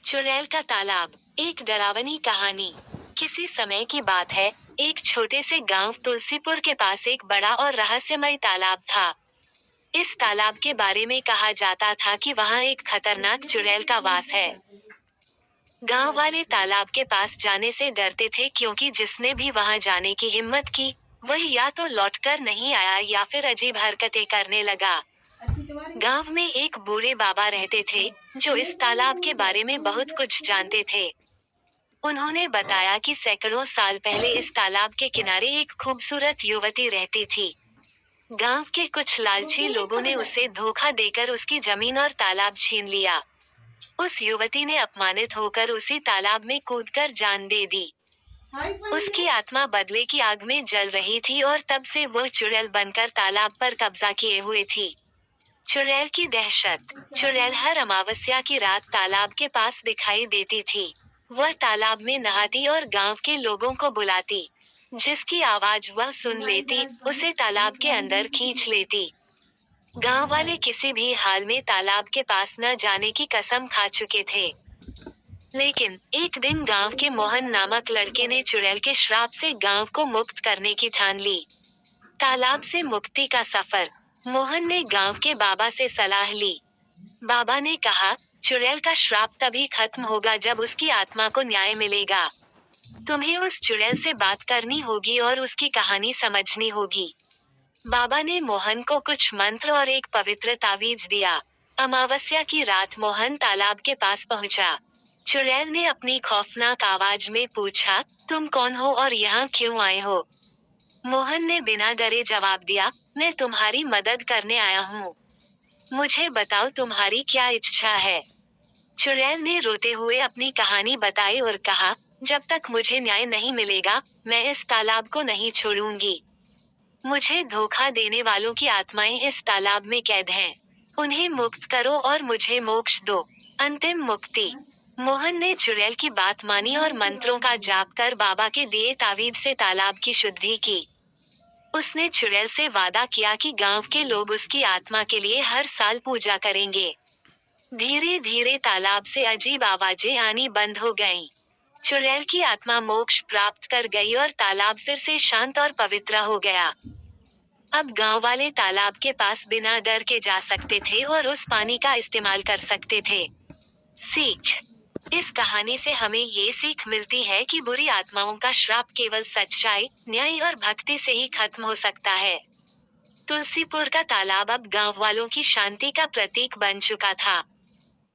चुड़ैल का तालाब। एक डरावनी कहानी। किसी समय की बात है, एक छोटे से गांव तुलसीपुर के पास एक बड़ा और रहस्यमय तालाब था। इस तालाब के बारे में कहा जाता था कि वहां एक खतरनाक चुड़ैल का वास है। गांव वाले तालाब के पास जाने से डरते थे क्योंकि जिसने भी वहां जाने की हिम्मत की, वह या तो लौटकर नहीं आया या फिर अजीब हरकतें करने लगा। गांव में एक बूढ़े बाबा रहते थे, जो इस तालाब के बारे में बहुत कुछ जानते थे। उन्होंने बताया कि सैकड़ों साल पहले इस तालाब के किनारे एक खूबसूरत युवती रहती थी। गांव के कुछ लालची लोगों ने उसे धोखा देकर उसकी जमीन और तालाब छीन लिया। उस युवती ने अपमानित होकर उसी तालाब में कूदकर जान दे दी। उसकी आत्मा बदले की आग में जल रही थी और तब से वह चुड़ैल बनकर तालाब पर कब्जा किए हुए थी। चुड़ैल की दहशत। चुड़ैल हर अमावस्या की रात तालाब के पास दिखाई देती थी। वह तालाब में नहाती और गांव के लोगों को बुलाती। जिसकी आवाज वह सुन लेती, उसे तालाब के अंदर खींच लेती। गांव वाले किसी भी हाल में तालाब के पास न जाने की कसम खा चुके थे। लेकिन एक दिन गांव के मोहन नामक लड़के ने चुड़ैल के श्राप से गांव को मुक्त करने की ठान ली। तालाब से मुक्ति का सफर। मोहन ने गांव के बाबा से सलाह ली। बाबा ने कहा, चुड़ैल का श्राप तभी खत्म होगा जब उसकी आत्मा को न्याय मिलेगा। तुम्हें उस चुड़ैल से बात करनी होगी और उसकी कहानी समझनी होगी। बाबा ने मोहन को कुछ मंत्र और एक पवित्र तावीज दिया। अमावस्या की रात मोहन तालाब के पास पहुंचा। चुड़ैल ने अपनी खौफनाक आवाज में पूछा, तुम कौन हो और यहाँ क्यों आए हो? मोहन ने बिना डरे जवाब दिया, मैं तुम्हारी मदद करने आया हूँ। मुझे बताओ तुम्हारी क्या इच्छा है? चुड़ैल ने रोते हुए अपनी कहानी बताई और कहा, जब तक मुझे न्याय नहीं मिलेगा, मैं इस तालाब को नहीं छोड़ूंगी। मुझे धोखा देने वालों की आत्माएं इस तालाब में कैद हैं। उन्हें मुक्त करो और मुझे मोक्ष दो। अंतिम मुक्ति। मोहन ने चुड़ैल की बात मानी और मंत्रों का जाप कर बाबा के दिए तावीज से तालाब की शुद्धि की। उसने चुड़ैल से वादा किया कि गांव के लोग उसकी आत्मा के लिए हर साल पूजा करेंगे। धीरे धीरे तालाब से अजीब आवाजें आनी बंद हो गईं। चुड़ैल की आत्मा मोक्ष प्राप्त कर गई और तालाब फिर से शांत और पवित्र हो गया। अब गांव वाले तालाब के पास बिना डर के जा सकते थे और उस पानी का इस्तेमाल कर सकते थे। सीख। इस कहानी से हमें ये सीख मिलती है कि बुरी आत्माओं का श्राप केवल सच्चाई, न्याय और भक्ति से ही खत्म हो सकता है। तुलसीपुर का तालाब अब गांव वालों की शांति का प्रतीक बन चुका था।